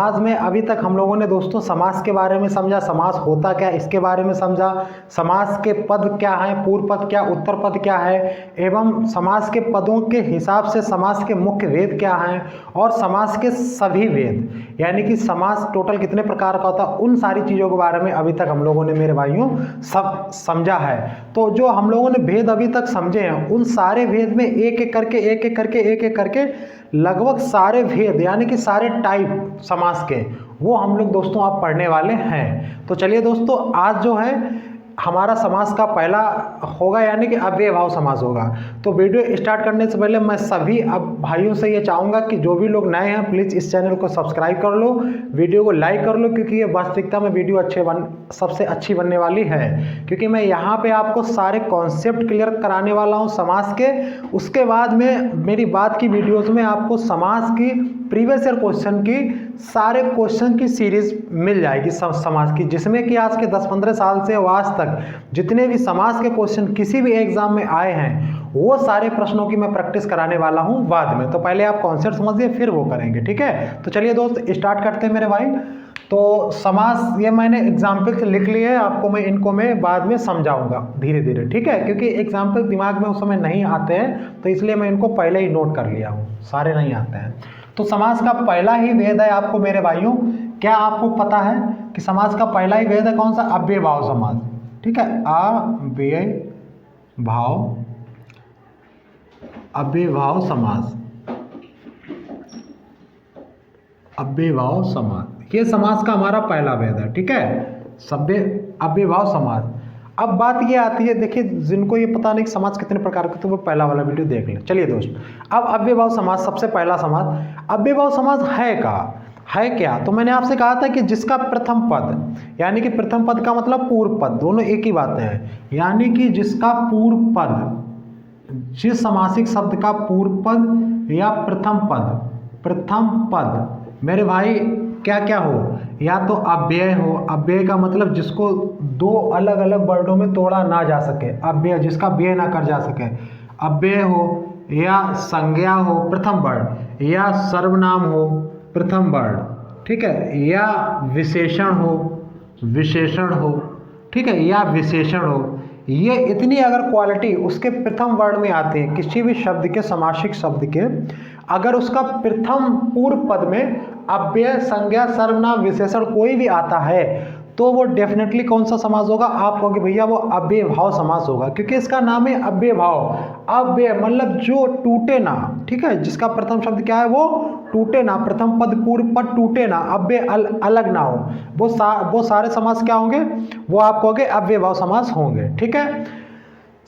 समाज में अभी तक हम लोगों ने दोस्तों समास के बारे में समझा, समास होता क्या इसके बारे में समझा, समास के पद क्या हैं, पूर्व पद क्या, उत्तर पद क्या है, एवं समास के पदों के हिसाब से समास के मुख्य भेद क्या हैं, और समास के सभी भेद यानी कि समास टोटल कितने प्रकार का होता है, उन सारी चीज़ों के बारे में अभी तक हम लोगों ने मेरे भाइयों सब समझा है। तो जो हम लोगों ने भेद अभी तक समझे हैं उन सारे भेद में एक एक करके लगभग सारे भेद यानी कि सारे टाइप समास के वो हम लोग दोस्तों आप पढ़ने वाले हैं। तो चलिए दोस्तों, आज जो है हमारा समास का पहला होगा यानी कि अव्यय भाव समास होगा। तो वीडियो स्टार्ट करने से पहले मैं सभी अब भाइयों से ये चाहूँगा कि जो भी लोग नए हैं प्लीज़ इस चैनल को सब्सक्राइब कर लो, वीडियो को लाइक कर लो, क्योंकि ये वास्तविकता में वीडियो सबसे अच्छी बनने वाली है, क्योंकि मैं यहाँ पे आपको सारे कॉन्सेप्ट क्लियर कराने वाला हूँ समास के। उसके बाद में मेरी बात की वीडियोज़ में आपको समास की प्रीवियस ईयर क्वेश्चन की सारे क्वेश्चन की सीरीज मिल जाएगी समास की, जिसमें कि आज के 10-15 साल से आज तक जितने भी समास के क्वेश्चन किसी भी एग्जाम में आए हैं वो सारे प्रश्नों की मैं प्रैक्टिस कराने वाला हूं बाद में। तो पहले आप कॉन्सेप्ट समझिए फिर वो करेंगे, ठीक है। तो चलिए दोस्त स्टार्ट करते हैं मेरे भाई। तो समास ये मैंने एग्जाम्पल से लिख लिए हैं, आपको मैं बाद में समझाऊंगा धीरे धीरे, ठीक है, क्योंकि एग्जाम्पल दिमाग में उस समय नहीं आते हैं तो इसलिए मैं इनको पहले ही नोट कर लिया हूँ, सारे नहीं आते हैं। तो समास का पहला ही भेद है आपको मेरे भाइयों, क्या आपको पता है कि समास का पहला ही भेद है कौन सा? अव्यय भाव समास, ठीक है। अव्यय भाव समास, अव्यय भाव समास, ये समास का हमारा पहला भेद है, ठीक है, अव्यय भाव समास। अब बात ये आती है, देखिए जिनको ये पता नहीं कि समास कितने प्रकार के, तो वो पहला वाला वीडियो देख लें। चलिए दोस्त, अब अव्यय भाव समास, सबसे पहला समास अव्यय भाव समास है क्या? तो मैंने आपसे कहा था कि जिसका प्रथम पद यानी कि प्रथम पद का मतलब पूर्व पद, दोनों एक ही बात है, यानी कि जिसका पूर्व पद, जिस समासिक शब्द का पूर्व पद या प्रथम पद मेरे भाई क्या क्या हो, या तो अव्यय हो, अव्यय का मतलब जिसको दो अलग अलग वर्डों में तोड़ा ना जा सके, अव्यय जिसका व्यय ना कर जा सके, अव्यय हो, या संज्ञा हो प्रथम वर्ड, या सर्वनाम हो प्रथम वर्ड, ठीक है, या विशेषण हो, ठीक है, या विशेषण हो। ये इतनी अगर क्वालिटी उसके प्रथम वर्ड में आती है, किसी भी शब्द के, समासिक शब्द के, अगर उसका प्रथम पूर्व पद में अव्यय, संज्ञा, सर्वनाम, विशेषण कोई भी आता है तो वो डेफिनेटली कौन सा समास होगा? आप कहोगे भैया वो अव्यय भाव समास होगा, क्योंकि इसका नाम है अव्यय भाव। अव्यय मतलब जो टूटे ना, ठीक है, जिसका प्रथम शब्द क्या है? वो टूटे ना, प्रथम पद पूर्व पद टूटे ना, अव्यय अलग ना हो, वो सारे समास क्या होंगे? वो आप कहोगे अव्यय भाव समास होंगे, ठीक है।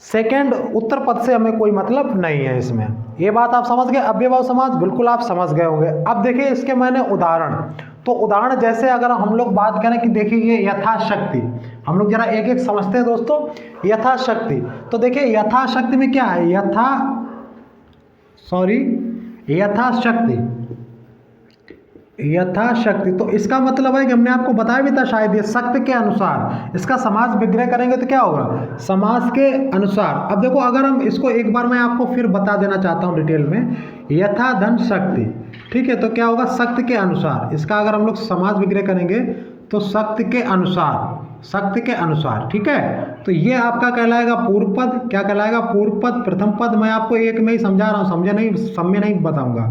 सेकेंड, उत्तर पद से हमें कोई मतलब नहीं है इसमें, ये बात आप समझ गए। अव्यय भाव समास बिल्कुल आप समझ गए होंगे। अब देखिए इसके मैंने उदाहरण, तो उदाहरण जैसे अगर हम लोग बात करें कि देखिए ये यथाशक्ति, हम लोग जरा एक एक समझते हैं दोस्तों। यथाशक्ति, तो देखिए यथाशक्ति में क्या है? यथाशक्ति, तो इसका मतलब है कि हमने आपको बताया भी था शायद, ये शक्ति के अनुसार, इसका समास विग्रह करेंगे तो क्या होगा? समास के अनुसार। अब देखो अगर हम इसको एक बार मैं आपको फिर बता देना चाहता हूँ डिटेल में, यथा धन शक्ति, ठीक है, तो क्या होगा? शक्ति के अनुसार। इसका अगर हम लोग समास विग्रह करेंगे तो शक्ति के अनुसार, ठीक है। तो ये आपका कहलाएगा पूर्व पद। क्या कहलाएगा? पूर्व पद। प्रथम पद मैं आपको एक में ही समझा रहा हूँ, समझे नहीं, सब में नहीं बताऊंगा।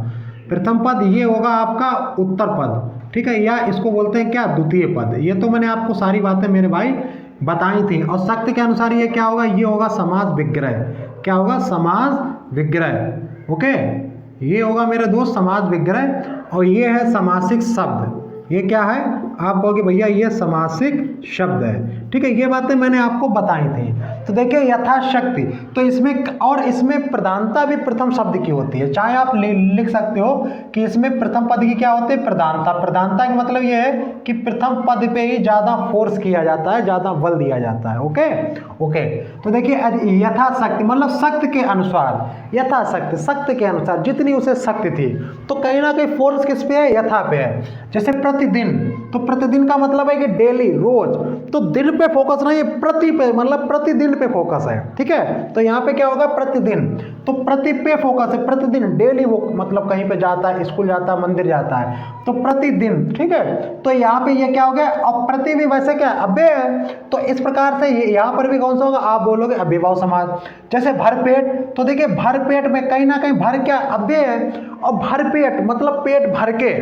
प्रथम पद ये होगा आपका उत्तर पद, ठीक है, या इसको बोलते हैं क्या? द्वितीय पद। ये तो मैंने आपको सारी बातें मेरे भाई बताई थी। और शक्ति के अनुसार ये क्या होगा? ये होगा समास विग्रह। क्या होगा? समास विग्रह, ओके, ये होगा मेरे दोस्त समास विग्रह। और ये है समासिक शब्द। ये क्या है? आप कहोगे भैया ये समासिक शब्द है, ठीक है, ये बातें मैंने आपको बताई थी। तो देखिए यथाशक्ति, तो इसमें प्रधानता भी प्रथम शब्द की होती है। चाहे आप लिख सकते हो कि इसमें प्रथम पद की क्या होती है? प्रधानता। प्रधानता का मतलब ये है कि प्रथम पद पे ही ज्यादा फोर्स किया जाता है, ज्यादा बल दिया जाता है, ओके। तो देखिए यथाशक्ति मतलब शक्ति के अनुसार, यथाशक्ति शक्ति के अनुसार, जितनी उसे शक्ति थी, तो कहीं ना कहीं फोर्स किस पे है? यथा पे है। जैसे प्रतिदिन, तो प्रतिदिन का मतलब है कि डेली, रोज। तो दिन पे फोकस नहीं है, प्रति पे, मतलब प्रतिदिन पे फोकस है, ठीक है। तो यहाँ पे क्या होगा, प्रतिदिन। तो प्रति पे फोकस है, प्रतिदिन, डेली वो मतलब कहीं पे जाता है, स्कूल जाता है, मंदिर जाता है, तो प्रतिदिन, ठीक है। तो यहाँ पे ये क्या हो गया, अब प्रति भी वैसे क्या अव्यय है, तो इस प्रकार से यहाँ पर भी कौन सा होगा, आप बोलोगे अव्ययभाव समास। जैसे भरपेट, तो देखिए भरपेट में कहीं ना कहीं भर क्या अव्यय है, और भरपेट मतलब पेट भर के,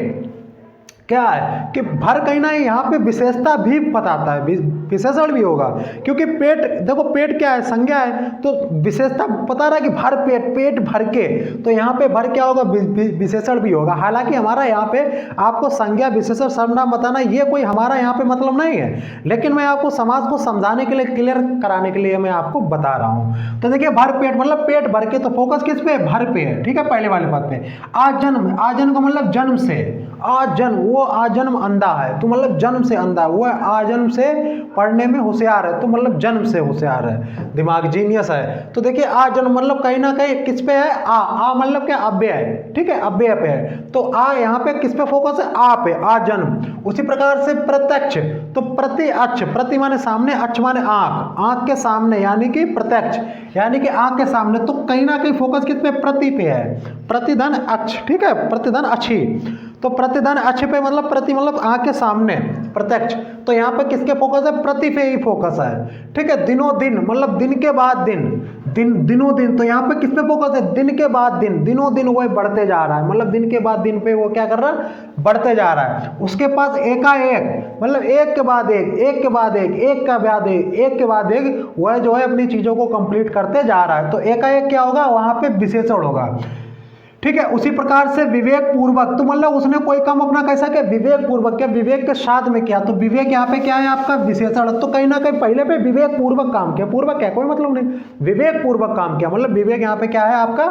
क्या है कि भर कहीं ना यहाँ पे विशेषता भी बताता है, विशेषण भी होगा, क्योंकि पेट, देखो पेट क्या है, संज्ञा है, तो विशेषता बता रहा है कि भर पेट, पेट भर के, तो यहाँ पे भर क्या होगा, विशेषण भी होगा। हालांकि हमारा यहाँ पे आपको संज्ञा, विशेषण, सर्वनाम बताना ये कोई हमारा यहाँ पे मतलब नहीं है, लेकिन मैं आपको समाज को समझाने के लिए, क्लियर कराने के लिए मैं आपको बता रहा हूँ। तो देखिए भर पेट मतलब पेट भर के, तो फोकस किस पे है, भर पे है, ठीक है, पहले वाले पद पे। आजन्म, आजन्म का मतलब जन्म से, आजन्म, वो आजन्म अंधा है, तो मतलब जन्म से अंधा है, वो आजन्म से पढ़ने में होशियार है, तो मतलब जन्म से होशियार है, दिमाग जीनियस है। तो देखिए आजन्म मतलब कहीं ना कहीं किस पे है, आ मतलब क्या अव्यय है, ठीक है, अव्यय पे है, तो आ यहाँ पे किस पे फोकस है, आ पे, आजन्म। उसी प्रकार से प्रत्यक्ष, तो प्रति अक्ष, प्रति माने सामने, अक्ष माने आंख, आंख के सामने, यानी कि प्रत्यक्ष, यानी कि आंख के सामने, तो कहीं ना कहीं फोकस किस पे, प्रति पे है, प्रतिधन अक्ष, ठीक है, प्रतिधन अच्छी, तो प्रतिधन अक्ष पे मतलब प्रति मतलब आंख के सामने, प्रत्यक्ष, तो यहाँ पे किसके फोकस है, प्रति पे ही फोकस है, ठीक है। दिनों दिन मतलब दिन के बाद दिन, दिनों दिन, तो यहाँ पे किस पे फोकस है, दिन के बाद दिन, दिनों दिन वो बढ़ते जा रहा है, मतलब दिन के बाद दिन पे वो क्या कर रहा है, बढ़ते जा रहा है। उसके पास एकाएक मतलब एक के बाद एक, एक के बाद एक, एक के बाद एक, एक के बाद एक, वह जो है अपनी चीजों को कंप्लीट करते जा रहा है, तो एकाएक क्या होगा, वहां पे विशेषण होगा, ठीक है। उसी प्रकार से विवेक पूर्वक, तो मतलब उसने कोई काम अपना कैसा किया, विवेक पूर्वक, क्या विवेक के साथ में किया, तो विवेक यहाँ पे क्या है आपका विशेषण, तो कहीं ना कहीं पहले पे विवेक पूर्वक काम किया, पूर्वक क्या कोई मतलब नहीं, विवेक पूर्वक काम किया, मतलब विवेक यहाँ पे क्या है आपका,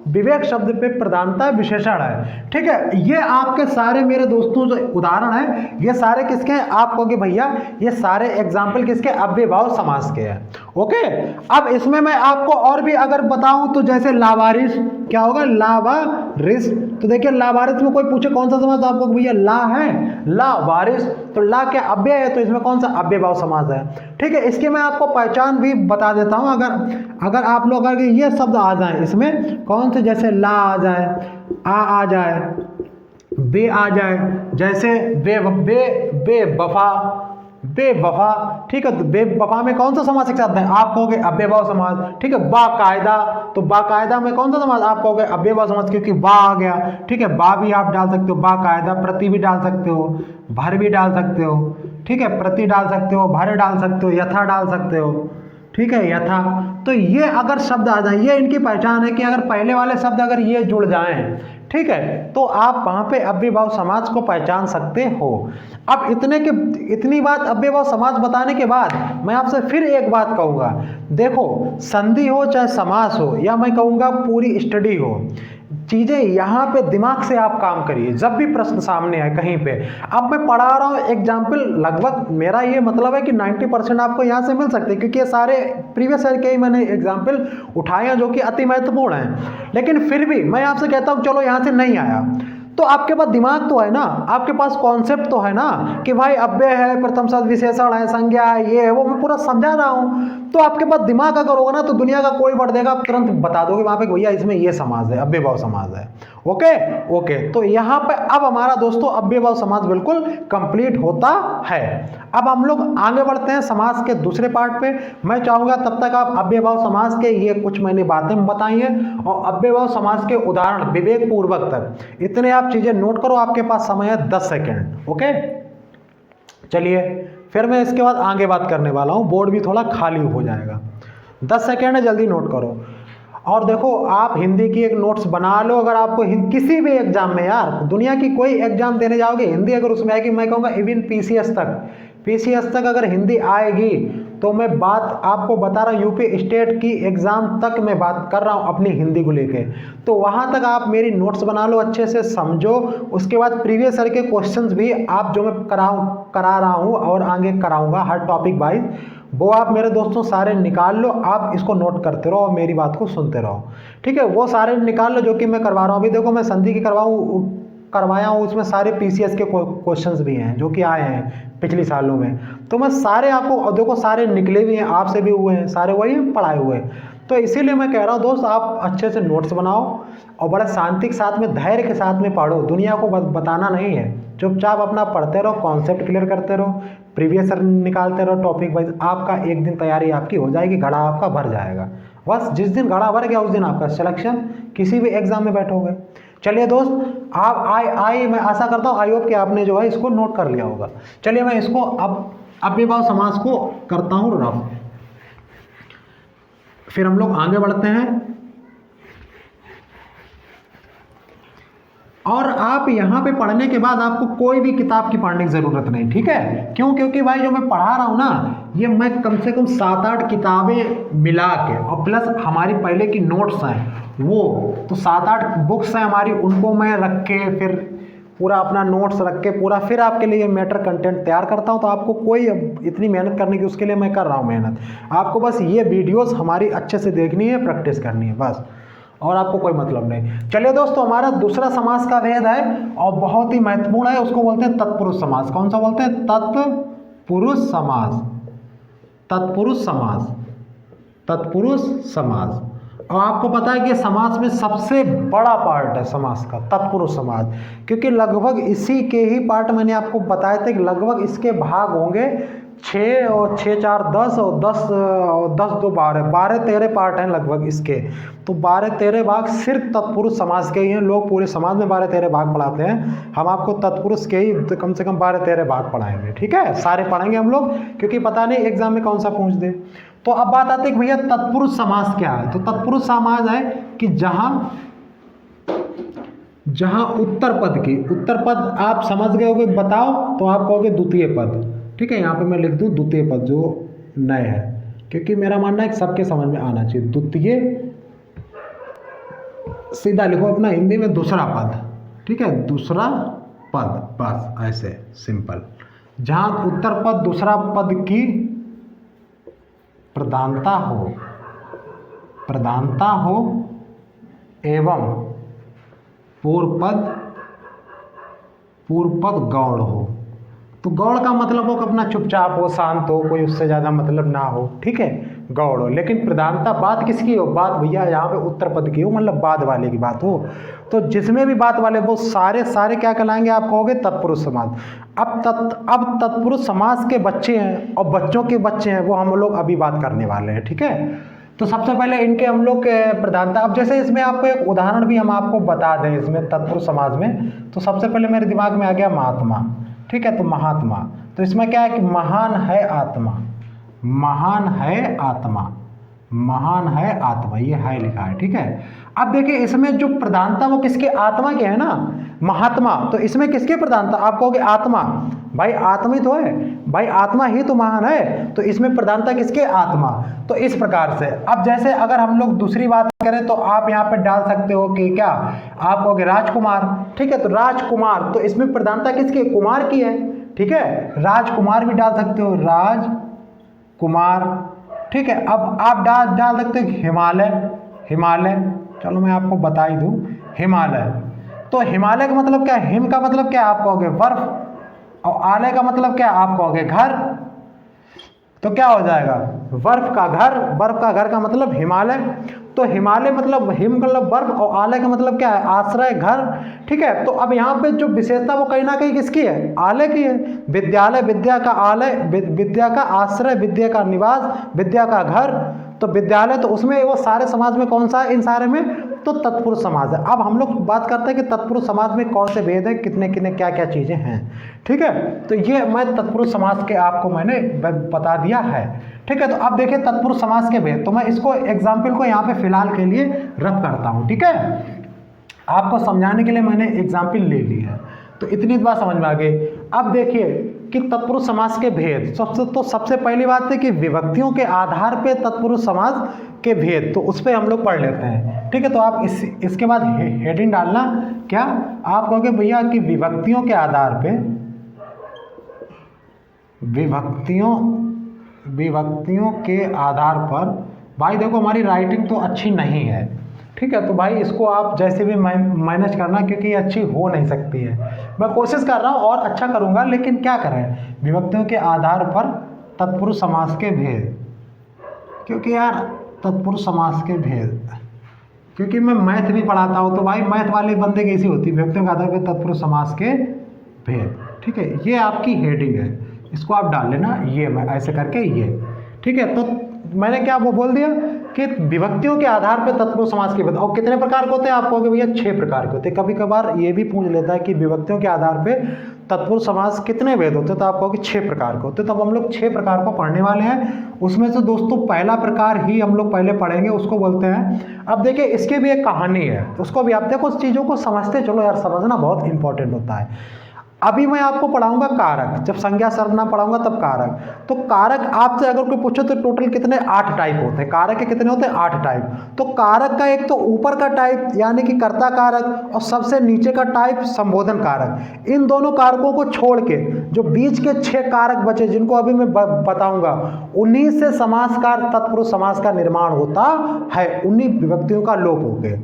विवेक शब्द पे प्रधानता विशेषण है, ठीक है। ये आपके सारे मेरे दोस्तों जो उदाहरण है, ये सारे किसके हैं, आप कहोगे भैया ये सारे एग्जाम्पल किसके, अव्ययभाव समास के हैं, ओके। अब इसमें मैं आपको और भी अगर बताऊं, तो जैसे लावारिस, क्या होगा, लावारिस, तो देखिए लावारिस में कोई पूछे कौन सा समास, आपको भैया ला है, लावारिस, तो ला क्या अव्यय है, तो इसमें कौन सा अव्ययभाव समास है, ठीक है। इसकी मैं आपको पहचान भी बता देता हूं, अगर आप लोग अगर ये शब्द आ जाए इसमें, कौन से, जैसे ला आ जाए, आ जाए, बे आ जाए, जैसे बेवफा, बेवफा, ठीक है। तो बेवफा में कौन सा समास एक साथ है, आप कहोगे अव्ययभाव समास, ठीक है। बाकायदा, तो बाकायदा में कौन सा समास, आप कहोगे अव्ययभाव समास, क्योंकि बा आ गया, ठीक है। बा भी आप डाल सकते हो, बाकायदा, प्रति भी डाल सकते हो, भर भी डाल सकते हो, ठीक है, प्रति डाल सकते हो, भर डाल सकते हो, यथा डाल सकते हो, ठीक है, यथा। तो ये अगर शब्द आ जाए, ये इनकी पहचान है कि अगर पहले वाले शब्द अगर ये जुड़ जाएं, ठीक है, तो आप वहां पे अव्ययभाव समास को पहचान सकते हो। अब इतनी बात अव्ययभाव समास बताने के बाद मैं आपसे फिर एक बात कहूंगा, देखो संधि हो चाहे समास हो, या मैं कहूंगा पूरी स्टडी हो, चीजें यहाँ पे दिमाग से आप काम करिए जब भी प्रश्न सामने आए कहीं पे। अब मैं पढ़ा रहा हूँ एग्जाम्पल, लगभग मेरा ये मतलब है कि 90% आपको यहाँ से मिल सकते हैं, क्योंकि ये सारे प्रीवियस ईयर के ही मैंने एग्जाम्पल उठाए हैं जो कि अति महत्वपूर्ण हैं। लेकिन फिर भी मैं आपसे कहता हूँ चलो यहाँ से नहीं आया तो आपके पास दिमाग तो है ना, आपके पास कॉन्सेप्ट तो है ना कि भाई अव्यय है, प्रथम शब्द विशेषण है, संज्ञा है, ये है वो, मैं पूरा समझा रहा हूँ। तो आपके पास दिमाग अगर होगा ना तो दुनिया का कोई बढ़ देगा, आप तुरंत बता दोगे वहां पे भैया इसमें ये समास है, अव्ययभाव समास है। ओके, तो यहाँ पे अब हमारा दोस्तों अव्ययभाव समास बिल्कुल कंप्लीट होता है। अब हम लोग आगे बढ़ते हैं समास के दूसरे पार्ट पे। मैं चाहूंगा तब तक आप अव्ययभाव समास के ये कुछ मैंने बातें बताई हैं और अव्ययभाव समास के उदाहरण विवेक पूर्वक तक इतने आप चीजें नोट करो। आपके पास समय है 10 सेकेंड। ओके, चलिए फिर मैं इसके बाद आगे बात करने वाला हूं, बोर्ड भी थोड़ा खाली हो जाएगा। 10 सेकेंड है, जल्दी नोट करो। और देखो आप हिंदी की एक नोट्स बना लो, अगर आपको किसी भी एग्जाम में, यार दुनिया की कोई एग्जाम देने जाओगे हिंदी अगर उसमें आएगी, मैं कहूँगा इवन पीसीएस तक अगर हिंदी आएगी तो मैं बात आपको बता रहा हूँ, यूपी स्टेट की एग्जाम तक मैं बात कर रहा हूँ अपनी हिंदी को लेके। तो वहाँ तक आप मेरी नोट्स बना लो, अच्छे से समझो। उसके बाद प्रीवियस ईयर के क्वेश्चंस भी आप जो मैं करा रहा हूँ और आगे कराऊंगा हर टॉपिक वाइज, वो आप मेरे दोस्तों सारे निकाल लो। आप इसको नोट करते रहो और मेरी बात को सुनते रहो, ठीक है। वो सारे निकाल लो जो कि मैं करवा रहा हूँ। अभी देखो मैं संधि की करवाऊँ, करवाया हूँ उसमें सारे पीसीएस के क्वेश्चंस भी हैं जो कि आए हैं पिछले सालों में, तो मैं सारे आपको देखो सारे निकले भी हैं, आपसे भी हुए हैं, सारे वही पढ़ाए हुए हैं। तो इसीलिए मैं कह रहा हूँ दोस्त, आप अच्छे से नोट्स बनाओ और बड़ा शांति के साथ में, धैर्य के साथ में पढ़ो, दुनिया को बताना नहीं है। चुपचाप अपना पढ़ते रहो, कॉन्सेप्ट क्लियर करते रहो, प्रीवियस निकालते रहो टॉपिक वाइज, आपका एक दिन तैयारी आपकी हो जाएगी, घड़ा आपका भर जाएगा। बस जिस दिन घड़ा भर गया उस दिन आपका सिलेक्शन, किसी भी एग्जाम में बैठोगे। चलिए दोस्त, आप मैं आशा करता हूँ आई होप कि आपने जो है इसको नोट कर लिया होगा। चलिए मैं इसको अब अव्ययभाव समास को करता हूँ रफ, फिर हम लोग आगे बढ़ते हैं। और आप यहाँ पे पढ़ने के बाद आपको कोई भी किताब की पढ़ने की ज़रूरत नहीं, ठीक है? क्यों? क्योंकि भाई जो मैं पढ़ा रहा हूँ ना, ये मैं कम से कम 7-8 किताबें मिला के और प्लस हमारी पहले की नोट्स हैं वो, तो 7-8 बुक्स हैं हमारी, उनको मैं रख के फिर पूरा अपना नोट्स रख के पूरा फिर आपके लिए मैटर कंटेंट तैयार करता हूँ। तो आपको कोई इतनी मेहनत करने की उसके लिए मैं कर रहा हूँ मेहनत, आपको बस ये वीडियोज़ हमारी अच्छे से देखनी है, प्रैक्टिस करनी है बस, और आपको कोई मतलब नहीं। चलिए दोस्तों, हमारा दूसरा समास का भेद है और बहुत ही महत्वपूर्ण है, उसको बोलते हैं तत्पुरुष समास। कौन सा बोलते हैं? तत्पुरुष समास। तत्पुरुष समास, तत्पुरुष समास। और आपको पता है कि समास में सबसे बड़ा पार्ट है समास का तत्पुरुष समास, क्योंकि लगभग इसी के ही पार्ट मैंने आपको बताए थे कि लगभग इसके भाग होंगे 6 और 6 4 10 और 10 और 10 2 12-13 पार्ट हैं लगभग इसके। तो 12-13 भाग सिर्फ तत्पुरुष समास के ही हैं। लोग पूरे समाज में 12-13 भाग पढ़ाते हैं, हम आपको तत्पुरुष के ही कम से कम 12-13 भाग पढ़ाएंगे, ठीक है? सारे पढ़ेंगे हम लोग, क्योंकि पता नहीं एग्जाम में कौन सा पूछ दे। तो अब बात आती है कि भैया तत्पुरुष समास क्या है। तो तत्पुरुष समास है कि जहां उत्तर पद आप समझ गए होगे, बताओ तो आप कहोगे द्वितीय पद, ठीक है? यहाँ पे मैं लिख दूं द्वितीय पद जो नए है, क्योंकि मेरा मानना है कि सबके समझ में आना चाहिए। द्वितीय सीधा लिखो अपना हिंदी में दूसरा पद, ठीक है? दूसरा पद, बस ऐसे सिंपल। जहां उत्तर पद दूसरा पद की प्रधानता हो एवं पूर्व पद गौड़ हो। तो गौड़ का मतलब हो कि अपना चुपचाप हो, शांत हो, कोई उससे ज़्यादा मतलब ना हो, ठीक है? गौड़ हो। लेकिन प्रधानता बात किसकी हो? बात भैया यहाँ पे उत्तर पद की हो, मतलब बाद वाले की बात हो। तो जिसमें भी बात वाले वो सारे क्या कहलाएंगे? आप कहोगे तत्पुरुष समास। अब तत्पुरुष समास के बच्चे हैं और बच्चों के बच्चे हैं, वो हम लोग अभी बात करने वाले हैं, ठीक है? तो सबसे पहले इनके हम लोग प्रधानता, अब जैसे इसमें आपको एक उदाहरण भी हम आपको बता दें इसमें तत्पुरुष समास में, तो सबसे पहले मेरे दिमाग में आ गया महात्मा, ठीक है? तो महात्मा, तो इसमें क्या है कि महान है आत्मा, महान है आत्मा, महान है आत्मा, ये है लिखा है, ठीक है? अब देखिए इसमें जो प्रधानता वो किसके? आत्मा के है ना, महात्मा। तो इसमें किसके प्रधानता? आप कहोगे आत्मा, भाई आत्मा ही तो है, भाई आत्मा ही तो महान है, तो इसमें प्रधानता किसके? आत्मा। तो इस प्रकार से अब जैसे अगर हम लोग दूसरी बात करें तो आप यहाँ पे डाल सकते हो कि क्या? आप कहोगे राजकुमार, ठीक है? तो राजकुमार, तो इसमें प्रधानता किसकी? कुमार की है, ठीक है? राजकुमार भी डाल सकते हो, राजकुमार, ठीक है? अब आप डाल सकते हो हिमालय, चलो मैं आपको बता ही दूं, हिमालय। तो हिमालय का मतलब क्या है? हिम का मतलब क्या? आप कहोगे बर्फ, और आलय का मतलब क्या? आप कहोगे घर। तो क्या हो जाएगा? बर्फ का घर का मतलब हिमालय। तो हिमालय मतलब हिम मतलब बर्फ, और आलय का मतलब क्या है? आश्रय, घर, ठीक है? तो अब यहाँ पे जो विशेषता वो कहीं ना कहीं किसकी है? आलय की है। विद्यालय, विद्या का आलय, विद्या का आश्रय, विद्या का निवास, विद्या का घर। तो विद्यालय, तो उसमें वो सारे समाज में कौन सा है? इन सारे में तो तत्पुरुष समाज है। अब हम लोग बात करते हैं कि तत्पुरुष समाज में कौन से भेद है, कितने क्या क्या चीज़ें हैं, ठीक है? तो ये मैं तत्पुरुष समाज के आपको मैंने बता दिया है, ठीक है? तो अब देखिए तत्पुरुष समाज के भेद, तो मैं इसको एग्जाम्पल को यहाँ पे फिलहाल के लिए रख करता हूँ, ठीक है? आपको समझाने के लिए मैंने एग्जाम्पल ले ली है, तो इतनी बात समझ में आ गई। अब देखिए कि तत्पुरुष समास के भेद, सबसे पहली बात है कि विभक्तियों के आधार पे तत्पुरुष समास के भेद, तो उस पर हम लोग पढ़ लेते हैं, ठीक है? तो आप इसके बाद हेडिंग डालना क्या? आप कहोगे भैया कि विभक्तियों के आधार पे, विभक्तियों के आधार पर, भाई देखो हमारी राइटिंग तो अच्छी नहीं है, ठीक है। तो भाई इसको आप जैसे भी मैनेज करना, क्योंकि ये अच्छी हो नहीं सकती है। मैं कोशिश कर रहा हूँ और अच्छा करूँगा, लेकिन क्या करें, विभक्तियों के आधार पर तत्पुरुष समास के भेद, क्योंकि यार तत्पुरुष समास के भेद, क्योंकि मैं मैथ भी पढ़ाता हूँ, तो भाई मैथ वाले बंदे कैसी होती है, विभक्तियों के आधार पर तत्पुरुष समास के भेद। ठीक है, ये आपकी हेडिंग है, इसको आप डाल लेना, ये मैं ऐसे करके ये। ठीक है, तो मैंने क्या वो बोल दिया कि विभक्तियों के आधार पर तत्पुरुष समास के भेद। और कितने प्रकार के होते हैं, आप कहोगे भैया 6 प्रकार के होते हैं। कभी कभार ये भी पूछ लेता है कि विभक्तियों के आधार पर तत्पुरुष समास कितने भेद होते हैं, तो आप कहोगे 6 प्रकार के होते हैं। तो अब हम लोग 6 प्रकार को पढ़ने वाले हैं। उसमें से दोस्तों पहला प्रकार ही हम लोग पहले पढ़ेंगे, उसको बोलते हैं, अब देखिए इसकी भी एक कहानी है, उसको भी आप देखो, उस चीज़ों को समझते चलो यार, समझना बहुत इंपॉर्टेंट होता है। अभी मैं आपको पढ़ाऊंगा कारक, जब संज्ञा सर्वनाम पढ़ाऊंगा तब कारक। तो कारक आपसे अगर कोई पूछे तो टोटल कितने 8 टाइप होते हैं। कारक के कितने होते हैं, 8 टाइप। तो कारक का एक तो ऊपर का टाइप यानी कि कर्ता कारक, और सबसे नीचे का टाइप संबोधन कारक। इन दोनों कारकों को छोड़ के जो बीच के 6 कारक बचे, जिनको अभी मैं बताऊंगा, उन्हीं से समासकार तत्पुरुष समास का निर्माण होता है, उन्हीं विभक्तियों का लोप हो गए।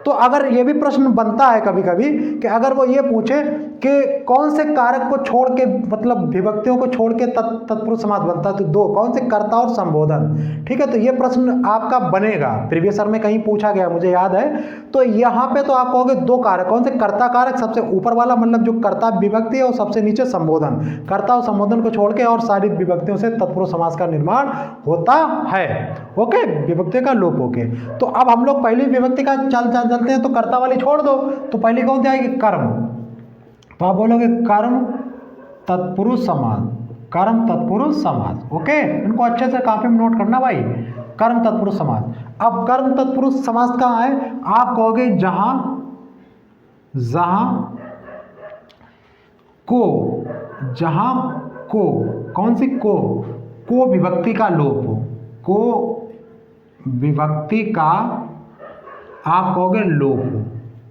तो अगर ये भी प्रश्न बनता है कभी कभी कि अगर वो ये पूछे कि कौन से कारक को छोड़ के, मतलब विभक्तियों को छोड़ के तत्पुरुष समास बनता है, तो 2 कौन से, कर्ता और संबोधन। ठीक है, तो ये प्रश्न आपका बनेगा, प्रीवियस ईयर में कहीं पूछा गया, मुझे याद है। तो यहाँ पे तो आप कहोगे 2 कारक, कौन से, कर्ता कारक सबसे ऊपर वाला, मतलब जो कर्ता विभक्ति है, और सबसे नीचे संबोधन। कर्ता और संबोधन को छोड़ के और सारी विभक्तियों से तत्पुरुष समास का निर्माण होता है। ओके, विभक्तियों का लोप होके। तो अब हम लोग पहली विभक्ति का चलते हैं, तो कर्ता वाली छोड़ दो, तो पहली कौन सी आएगी, कर्म। तो आप बोलोगे कर्म तत्पुरुष समास, कर्म तत्पुरुष समास। ओके, इनको अच्छे से कॉपी में नोट करना भाई, कर्म तत्पुरुष समास। अब कर्म तत्पुरुष समास कहाँ है, आप कहोगे जहां को, कौन सी को विभक्ति का लोप हो, को विभक्ति का आप कहोगे लोप हो,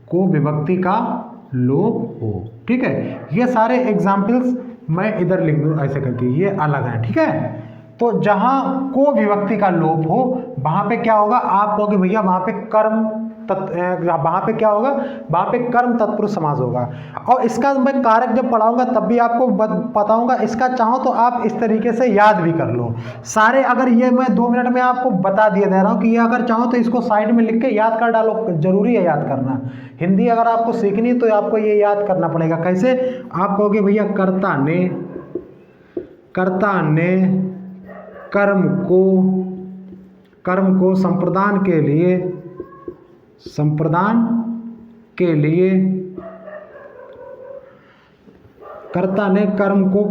को विभक्ति का लोप हो। ठीक है, ये सारे एग्जाम्पल्स मैं इधर लिख दूं ऐसे करके, ये अलग है। ठीक है, तो जहां को विभक्ति का लोप हो, वहां पे क्या होगा, आप कहोगे भैया वहां पे कर्म वहां पे क्या होगा, वहां पे कर्म तत्पुरुष समास होगा। और इसका मैं कारक जब पढ़ाऊंगा तब भी आपको बताऊंगा, इसका चाहो तो आप इस तरीके से याद भी कर लो सारे। अगर ये मैं 2 मिनट में आपको बता दिए दे रहा हूँ कि ये अगर चाहो तो इसको साइड में लिख के याद कर डालो, जरूरी है याद करना। हिंदी अगर आपको सीखनी तो आपको ये याद करना पड़ेगा। कैसे, आप कहोगे भैया कर्ता कर्म को संप्रदान के लिए कर्ता ने कर्म को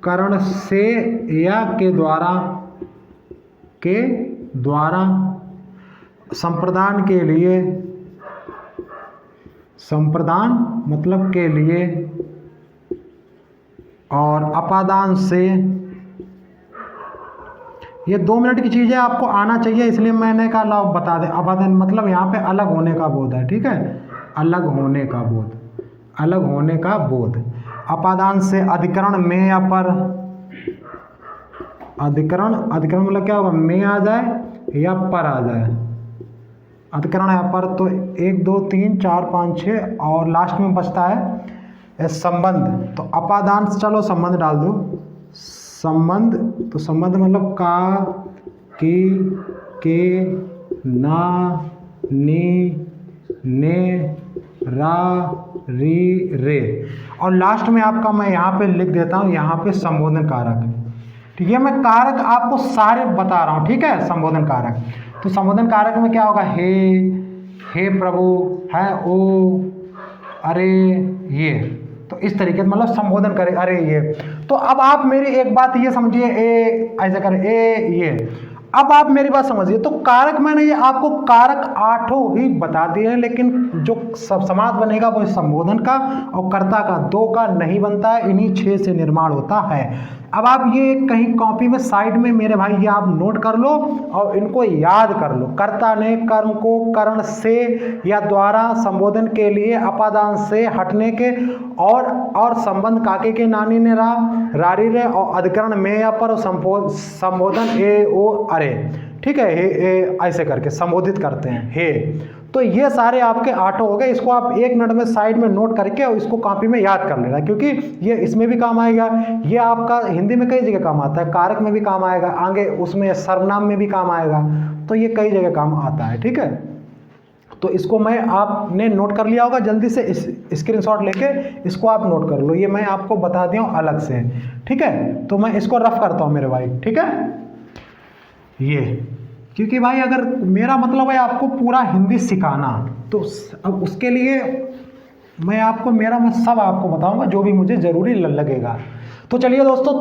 कर्ण से या के द्वारा संप्रदान मतलब के लिए और अपादान से, ये 2 मिनट की चीज़ें आपको आना चाहिए, इसलिए मैंने कहा लाओ बता दें। अपादान मतलब यहाँ पे अलग होने का बोध है। ठीक है, अलग होने का बोध। अपादान से अधिकरण में या पर, अधिकरण मतलब क्या होगा, में आ जाए या पर आ जाए, अधिकरण या पर। तो 1 2 3 4 5 6 और लास्ट में बचता है संबंध। तो अपादान, चलो संबंध डाल दो, संबंध। तो संबंध मतलब का, की, के, ना, नी, ने, रा, री, रे। और लास्ट में आपका मैं यहाँ पे लिख देता हूँ, यहाँ पे संबोधन कारक। ठीक है, मैं कारक आपको सारे बता रहा हूँ। ठीक है, संबोधन कारक। तो संबोधन कारक में क्या होगा, हे प्रभु, है ओ, अरे, ये। तो इस तरीके से मतलब संबोधन करें, अरे ये। तो अब आप मेरी एक बात ये समझिए, ऐसे करें, ये। अब आप मेरी बात समझिए। तो कारक मैंने ये आपको कारक 8 ही बता दिए हैं, लेकिन जो समास बनेगा वो संबोधन का और कर्ता का 2 का नहीं बनता है, इन्हीं 6 से निर्माण होता है। अब आप ये कहीं कॉपी में साइड में मेरे भाई ये आप नोट कर लो और इनको याद कर लो। कर्ता ने कर्म को करण से या द्वारा संबोधन के लिए अपादान से हटने के और संबंध काके के नानी ने रारी रे और अधिकरण में या पर संबोधन ए ओ अरे, ठीक है, हे ऐसे करके संबोधित करते हैं हे। तो ये सारे आपके आठों हो गए। इसको आप 1 मिनट में साइड में नोट करके और इसको कॉपी में याद कर लेना, क्योंकि ये इसमें भी काम आएगा। ये आपका हिंदी में कई जगह काम आता है, कारक में भी काम आएगा, आगे उसमें सर्वनाम में भी काम आएगा, तो ये कई जगह काम आता है, ठीक है। तो इसको मैं आपने नोट कर लिया होगा, जल्दी से स्क्रीनशॉट लेके इसको आप नोट कर लो। ये मैं आपको बता दिया हूँ अलग से, ठीक है। तो मैं इसको रफ करता हूँ मेरे भाई, ठीक है। ये क्योंकि भाई अगर मेरा मतलब है आपको पूरा हिंदी सिखाना, तो अब उसके लिए मैं सब आपको बताऊंगा जो भी मुझे जरूरी लगेगा। तो चलिए दोस्तों,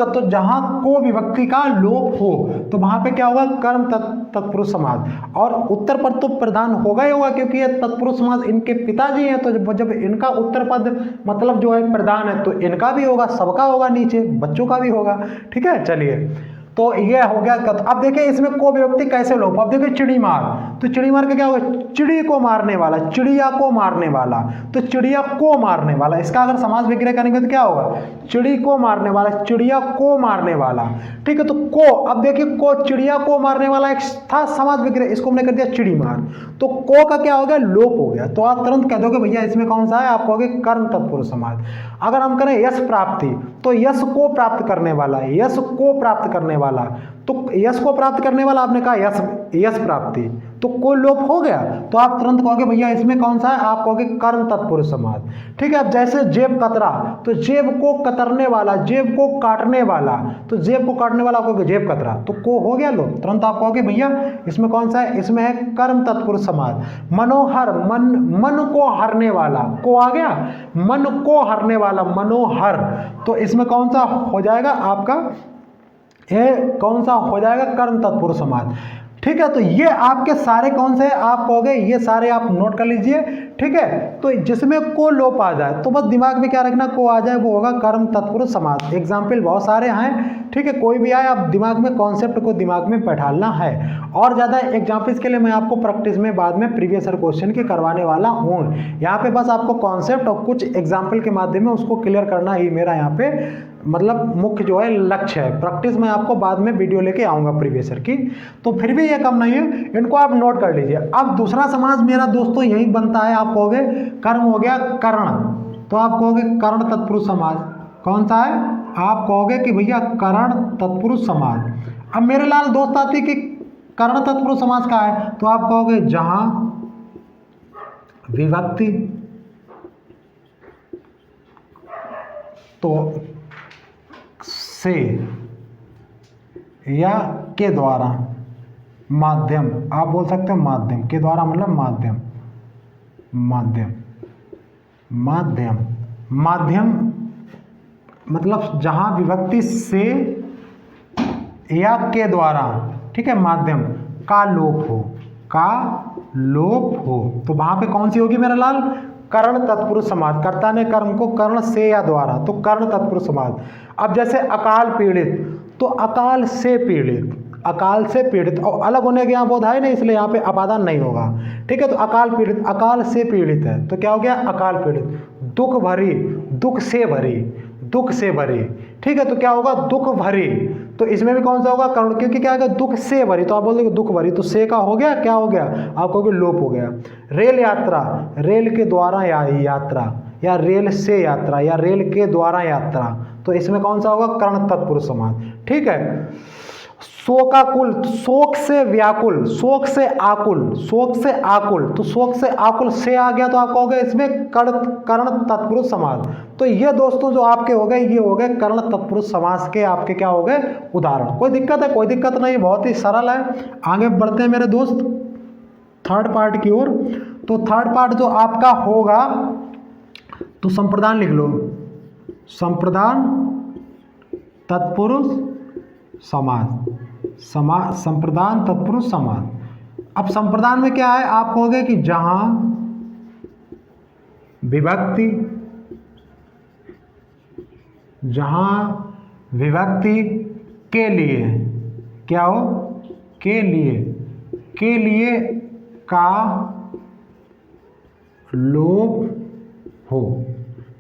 तो जहाँ को विभक्ति का लोप हो तो वहाँ पे क्या होगा, कर्म तत्पुरुष समास। और उत्तर पद तो प्रधान होगा ही होगा, क्योंकि ये तत्पुरुष समास इनके पिताजी हैं, तो जब इनका उत्तर पद मतलब जो है प्रधान है, तो इनका भी होगा, सबका होगा, नीचे बच्चों का भी होगा, ठीक है। चलिए, तो ये हो गया। अब देखिए इसमें को विभक्ति कैसे लोप। अब देखिए चिड़ी मार, तो चिड़ी मार का क्या होगा, चिड़ी को मारने वाला, चिड़िया को मारने वाला, तो चिड़िया को मारने वाला। इसका अगर समास विग्रह करेंगे तो क्या होगा, चिड़ी को मारने वाला, चिड़िया को मारने वाला, ठीक है। तो को, अब देखिए को, चिड़िया को मारने वाला एक था समास विग्रह, इसको हमने कर दिया चिड़ी मार, तो को का क्या हो गया, लोप हो गया। तो आप तुरंत कह दोगे भैया इसमें कौन सा है, आप कहोगे कर्म तत्पुरुष समास। अगर हम करें यश प्राप्ति, तो यश को प्राप्त करने वाला, यश को प्राप्त करने वाला, तो यश को प्राप्त करने वाला आपने कहा यश प्राप्ति, तो को लोप हो गया। तो आप तुरंत कहोगे भैया इसमें कौन सा है, आप कहोगे कर्म तत्पुरुष समास, ठीक है। अब जैसे जेब कतरा, तो जेब को कतरने वाला, जेब को काटने वाला, तो जेब को काटने वाला कहोगे जेब कतरा, तो को हो गया लोप। तुरंत आप कहोगे भैया इसमें कौन सा है, इसमें है कर्म तत्पुरुष समास। मनोहर, मन को हरने वाला, को आ गया, मन को हरने वाला मनोहर, तो इसमें कौन सा हो जाएगा आपका, ये कौन सा हो जाएगा, कर्म तत्पुरुष समास, ठीक है। तो ये आपके सारे कौन से आप कहोगे, ये सारे आप नोट कर लीजिए, ठीक है। तो जिसमें को लोप आ जाए तो बस दिमाग में क्या रखना, को आ जाए वो होगा कर्म तत्पुरुष समास। एग्जाम्पल बहुत सारे हैं, ठीक है, कोई भी आए आप दिमाग में कॉन्सेप्ट को दिमाग में बैठाना है। और ज़्यादा एग्जाम्पल्स के लिए मैं आपको प्रैक्टिस में बाद में प्रीवियस ईयर क्वेश्चन के करवाने वाला हूँ। यहाँ पे बस आपको कॉन्सेप्ट और कुछ एग्जाम्पल के माध्यम में उसको क्लियर करना ही मेरा यहाँ पे मतलब मुख्य जो है लक्ष्य है। प्रैक्टिस में आपको बाद में वीडियो लेके आऊँगा प्रीवियस ईयर की, तो फिर भी ये कम नहीं है, इनको आप नोट कर लीजिए। अब दूसरा समास मेरा दोस्तों यही बनता है, आप कहोगे कर्म हो गया कर्ण, तो आप कहोगे कर्ण तत्पुरुष समास। कौन सा है, आप कहोगे कि भैया कर्ण तत्पुरुष समास। अब मेरे लाल दोस्त आते कि कर्ण तत्पुरुष समास का है, तो आप कहोगे जहां विभक्ति तो से या के द्वारा माध्यम, आप बोल सकते हो माध्यम के द्वारा, मतलब माध्यम माध्यम माध्यम माध्यम मतलब जहां विभक्ति से या के द्वारा, ठीक है, माध्यम का लोप हो तो वहां पे कौन सी होगी मेरा लाल, कर्ण तत्पुरुष समास। कर्ता ने कर्म को कर्ण से या द्वारा, तो कर्ण तत्पुरुष समास। अब जैसे अकाल पीड़ित, तो अकाल से पीड़ित और अलग होने के यहाँ बोध है नहीं, इसलिए यहाँ पे अपादान नहीं होगा, ठीक है। तो अकाल पीड़ित, अकाल से पीड़ित है, तो क्या हो गया अकाल पीड़ित। दुख भरी, दुख से भरी, ठीक है, तो क्या होगा दुख भरी, तो इसमें भी कौन सा होगा कर्ण, क्योंकि क्या होगा दुख से भरी, तो आप बोल दोगे दुख भरी, तो से का हो गया, क्या हो गया, आप कहोगे लोप हो गया। रेल यात्रा, रेल के द्वारा यात्रा, या रेल से यात्रा, या रेल के द्वारा यात्रा, तो इसमें कौन सा होगा कर्ण तत्पुरुष समास, ठीक है। शोकाकुल, शोक से व्याकुल, शोक से आकुल, तो शोक से आकुल से आ गया, तो आप कहोगे इसमें कर्ण तत्पुरुष समास। तो ये दोस्तों जो आपके हो गए, ये हो गए कर्ण तत्पुरुष समास के आपके क्या हो गए उदाहरण। कोई दिक्कत है, कोई दिक्कत नहीं, बहुत ही सरल है। आगे बढ़ते हैं मेरे दोस्त थर्ड पार्ट की ओर। तो थर्ड पार्ट जो आपका होगा, तो संप्रदान लिख लो, संप्रदान तत्पुरुष समास, संप्रदान तत्पुरुष समास। अब संप्रदान में क्या है, आप कहोगे कि जहां विभक्ति के लिए, क्या हो, के लिए का लोप हो।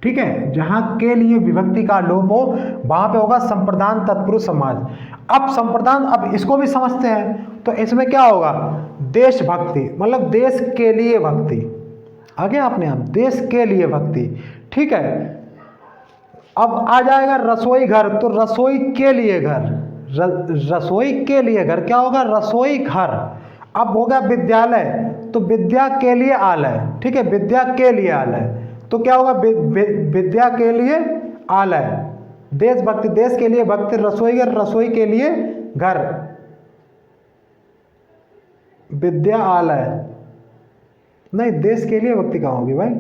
ठीक है, जहां के लिए विभक्ति का लोप हो वहां पे होगा संप्रदान तत्पुरुष समाज। अब संप्रदान, अब इसको भी समझते हैं, तो इसमें क्या होगा, देशभक्ति, मतलब देश के लिए भक्ति, आगे आपने आप देश के लिए भक्ति। ठीक है, अब आ जाएगा रसोई घर, तो रसोई के लिए घर, रसोई के लिए घर क्या होगा, रसोई घर। अब होगा विद्यालय, तो विद्या के लिए आलय। ठीक है, विद्या के लिए आलय, तो क्या होगा, विद्या के लिए आलय। देशभक्ति, देश के लिए भक्ति, रसोई घर, रसोई के लिए घर, विद्यालय। नहीं, देश के लिए भक्ति कहाँ होगी भाई,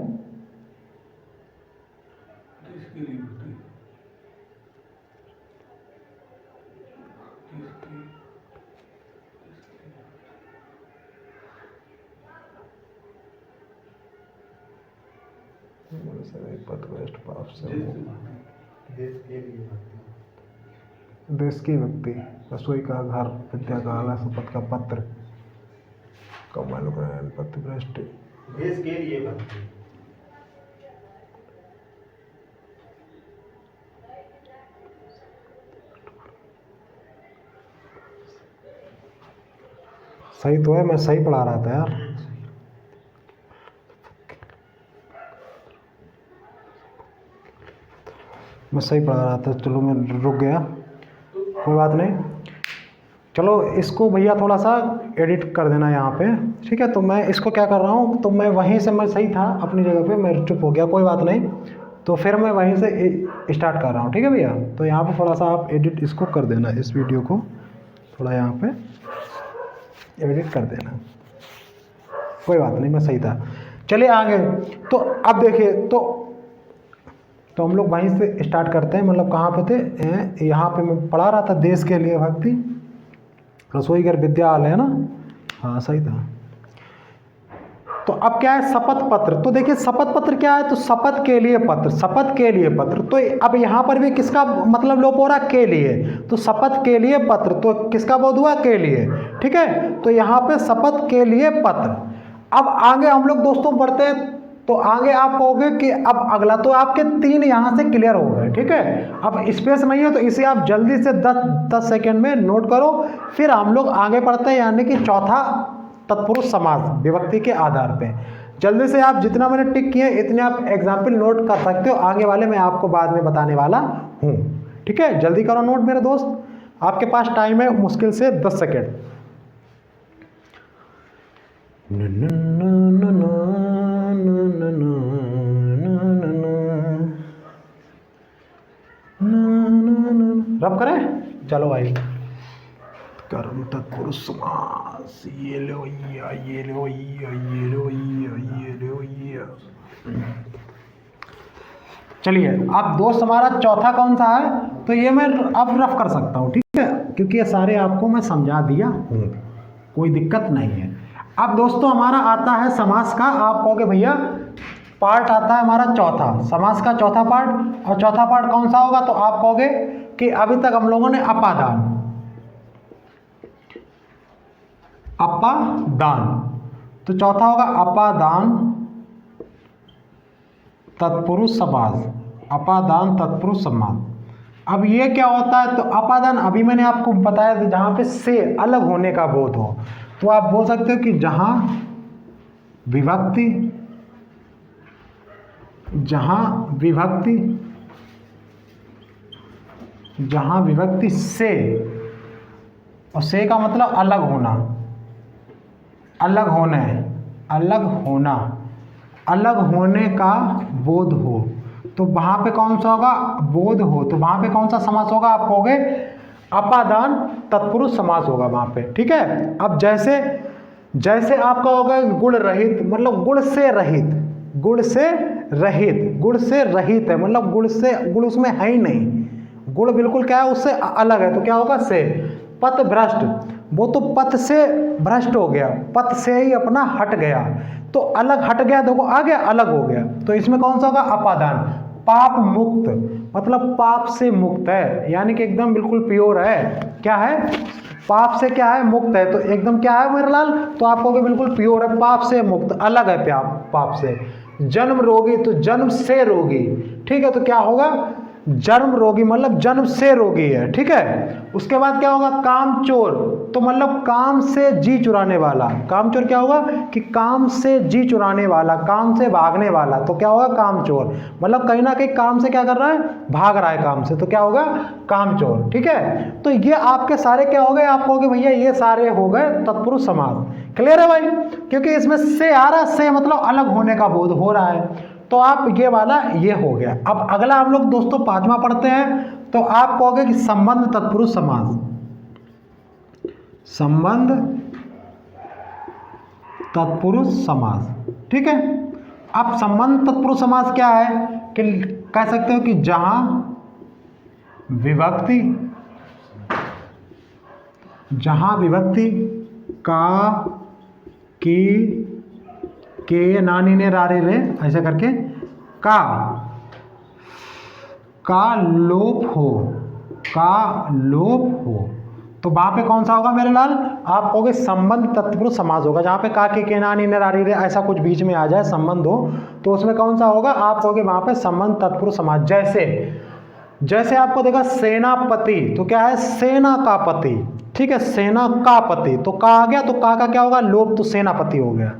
देश की भक्ति, रसोई का घर, विद्या का आलय, शपथ का पत्र, कमल पत्र भ्रष्ट, देश के लिए भक्ति। सही तो है, मैं सही पढ़ा रहा था यार। मैं सही पढ़ा रहा था, चलो मैं रुक गया, कोई बात नहीं। चलो इसको भैया थोड़ा सा एडिट कर देना यहाँ पे। ठीक है, तो मैं इसको क्या कर रहा हूँ, तो मैं वहीं से, मैं सही था अपनी जगह पे, मैं चुप हो गया, कोई बात नहीं। तो फिर मैं वहीं से स्टार्ट कर रहा हूँ। ठीक है भैया, तो यहाँ पे थोड़ा सा आप एडिट इसको कर देना, इस वीडियो को थोड़ा यहाँ पे एडिट कर देना, कोई बात नहीं, मैं सही था। चलिए आगे, तो अब देखिए, तो हम लोग वहीं से स्टार्ट करते हैं, मतलब कहाँ पे थे, यहाँ पे मैं पढ़ा रहा था, देश के लिए भक्ति, रसोई घर, विद्यालय, है ना, हाँ सही था। तो अब क्या है, शपथ पत्र। तो देखिए शपथ पत्र क्या है, तो शपथ के लिए पत्र, शपथ के लिए पत्र। तो अब यहाँ पर भी किसका मतलब लोप हो रहा है, के लिए, तो शपथ के लिए पत्र, तो किसका बोध हुआ, के लिए। ठीक है, तो यहाँ पे शपथ के लिए पत्र। अब आगे हम लोग दोस्तों बढ़ते हैं, तो आगे आप कहोगे कि अब अगला, तो आपके 3 यहाँ से क्लियर हो गए। ठीक है, अब स्पेस नहीं है, तो इसे आप जल्दी से 10 सेकेंड में नोट करो, फिर हम लोग आगे बढ़ते हैं, यानी कि चौथा तत्पुरुष समास विभक्ति के आधार पे। जल्दी से आप जितना मैंने टिक किए इतने आप एग्जाम्पल नोट कर सकते हो, आगे वाले मैं आपको बाद में बताने वाला हूँ। ठीक है, जल्दी करो नोट मेरे दोस्त, आपके पास टाइम है मुश्किल से 10 सेकेंड। रब करें, चलो भाई, कर्म तत्पुरुष समास, ये लो या, ये लो या, ये लो या, ये लो या। चलिए अब दोस्त हमारा चौथा कौन सा है, तो ये मैं अब रफ कर सकता हूँ। ठीक है, क्योंकि ये सारे आपको मैं समझा दिया हूँ, कोई दिक्कत नहीं है। अब दोस्तों हमारा आता है समास का, आप कहोगे भैया पार्ट आता है हमारा चौथा, समास का चौथा पार्ट। और चौथा पार्ट कौन सा होगा, तो आप कहोगे कि अभी तक हम लोगों ने अपादान, अपादान, तो चौथा होगा अपादान तत्पुरुष समास, अपादान तत्पुरुष समास। अब ये क्या होता है, तो अपादान अभी मैंने आपको बताया था, जहाँ पे से अलग होने का बोध हो, तो आप बोल सकते हो कि जहाँ विभक्ति, जहाँ विभक्ति से, और से का मतलब अलग होना, अलग होना, अलग होने का बोध हो, तो वहाँ पे कौन सा होगा, बोध हो, तो वहाँ पे कौन सा समास होगा, आप कहोगे अपादान तत्पुरुष समास होगा वहाँ पे। ठीक है, अब जैसे आपका होगा गुण रहित, मतलब गुण से रहित, गुण से रहित है, मतलब गुण उसमें है ही नहीं, गुण बिल्कुल क्या है, उससे अलग है, तो क्या होगा, से। पथ भ्रष्ट, वो तो पथ से भ्रष्ट हो गया, पथ से ही अपना हट गया, तो अलग हट गया, देखो आ गया, अलग हो गया, तो इसमें कौन सा होगा, अपादान। पाप मुक्त, मतलब पाप से मुक्त है, यानी कि एकदम बिल्कुल प्योर है। क्या है? पाप से क्या है? मुक्त है। तो एकदम क्या है मेरे लाल? तो आप कहोगे बिल्कुल प्योर है, पाप से मुक्त, अलग है पाप से। जन्म रोगी, तो जन्म से रोगी, ठीक है। तो क्या होगा? जन्म रोगी मतलब जन्म से रोगी है, ठीक है। उसके बाद क्या होगा? काम चोर, तो मतलब काम से जी चुराने वाला। काम चोर क्या होगा? कि काम से जी चुराने वाला, काम से भागने वाला, तो क्या होगा? काम चोर। मतलब कहीं ना कहीं काम से क्या कर रहा है? भाग रहा है काम से, तो क्या होगा? काम चोर, ठीक है। तो ये आपके सारे क्या हो गए? आप कहोगे भैया ये सारे हो गए तत्पुरुष समास। क्लियर है भाई? क्योंकि इसमें से आ रहा, से मतलब अलग होने का बोध हो रहा है। तो आप ये वाला ये हो गया। अब अगला हम लोग दोस्तों पांचवा पढ़ते हैं। तो आप कहोगे कि संबंध तत्पुरुष समास, संबंध तत्पुरुष समास, ठीक है। अब संबंध तत्पुरुष समास क्या है? कि कह सकते हो कि जहां विभक्ति, का, की, के, नानी ने, रारे रे, ऐसे करके का लोप हो, तो वहां पे कौन सा होगा मेरे लाल? आप कहोगे संबंध तत्पुरुष समास होगा। जहां पे का, के, नानी ने, रारी रे ऐसा कुछ बीच में आ जाए, संबंध हो, तो उसमें कौन सा होगा? आप कहोगे वहां पे संबंध तत्पुरुष समास। जैसे आपको देखा सेनापति, तो क्या है? सेना का पति, ठीक है। सेना का पति, तो का आ गया, तो का क्या होगा? लोप, तो सेनापति हो गया।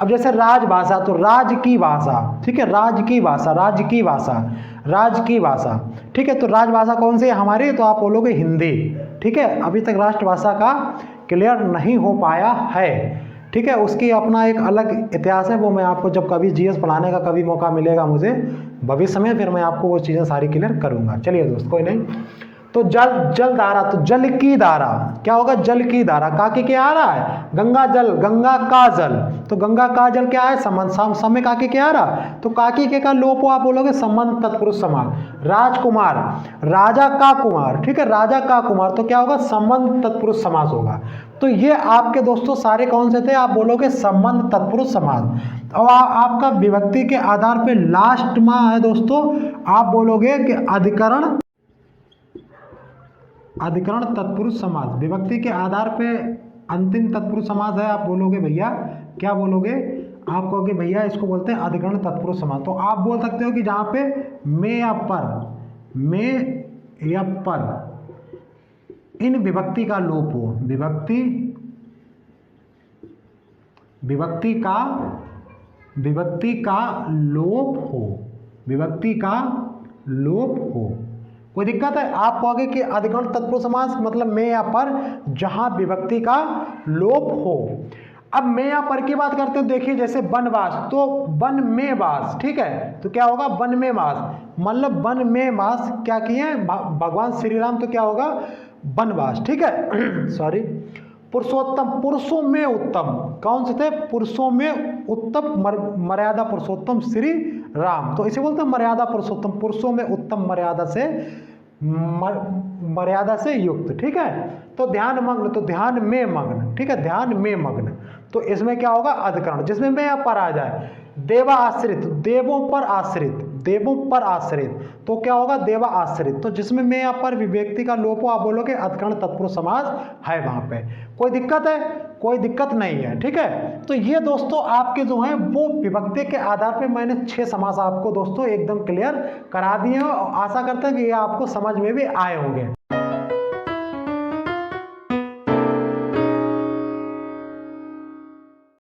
अब जैसे राजभाषा, तो राज की भाषा, ठीक है। राज की भाषा, ठीक है। तो राजभाषा कौन सी है हमारी? तो आप बोलोगे हिंदी, ठीक है। अभी तक राष्ट्रभाषा का क्लियर नहीं हो पाया है, ठीक है। उसकी अपना एक अलग इतिहास है, वो मैं आपको जब कभी जीएस पढ़ाने का कभी मौका मिलेगा मुझे भविष्य में, फिर मैं आपको वो चीज़ें सारी क्लियर करूंगा। चलिए दोस्त, कोई नहीं। तो जल धारा, तो जल की धारा क्या होगा? जल की धारा, का के क्या आ रहा है? गंगा जल, गंगा का जल, तो गंगा का जल क्या है? संबंध, समय का के क्या आ रहा? तो काकी के का लोप हो, आप बोलोगे संबंध तत्पुरुष समास। राजकुमार, राजा का कुमार, ठीक है। राजा का कुमार, तो क्या होगा? संबंध तत्पुरुष समास होगा। तो ये आपके दोस्तों सारे कौन से थे? आप बोलोगे संबंध तत्पुरुष समास। और आपका विभक्ति के आधार पे लास्ट में है दोस्तों, आप बोलोगे कि अधिकरण तत्पुरुष समास। विभक्ति के आधार पे अंतिम तत्पुरुष समास है। आप बोलोगे भैया, क्या बोलोगे? आप कहोगे भैया इसको बोलते हैं अधिकरण तत्पुरुष समास। तो आप बोल सकते हो कि जहां पे में या पर इन विभक्ति का लोप हो, विभक्ति का लोप हो। कोई दिक्कत है? आप कहोगे कि अधिकरण तत्पुरुष समास मतलब में या पर जहां विभक्ति का लोप हो। अब में या पर की बात करते हो, देखिए जैसे वनवास, तो वन में वास, ठीक है। तो क्या होगा? वन में वास, मतलब वन में वास क्या किए भगवान श्री राम, तो क्या होगा? वनवास, ठीक है। सॉरी। पुरुषोत्तम, पुरुषों में उत्तम, कौन से थे? पुरुषों में उत्तम, मर्यादा पुरुषोत्तम श्री राम, तो इसे बोलते हैं मर्यादा पुरुषोत्तम, पुरुषों में उत्तम, मर्यादा से युक्त, ठीक है। तो ध्यान मग्न, तो ध्यान में मग्न, ठीक है। ध्यान में मग्न, तो इसमें क्या होगा? अधिकरण, जिसमें में या पर आ जाए। देवा आश्रित, देवों पर आश्रित, तो क्या होगा? देवा आश्रित, तो जिसमें में या पर विभक्ति का लोप हो, आप बोलोगे अधिकरण तत्पुरुष समास है वहां पे। कोई दिक्कत है? कोई दिक्कत नहीं है, ठीक है। तो ये दोस्तों आपके जो हैं वो विभक्ति के आधार पे मैंने 6 समास आपको दोस्तों एकदम क्लियर करा दिए हैं, और आशा करते हैं कि ये आपको समझ में भी आए होंगे।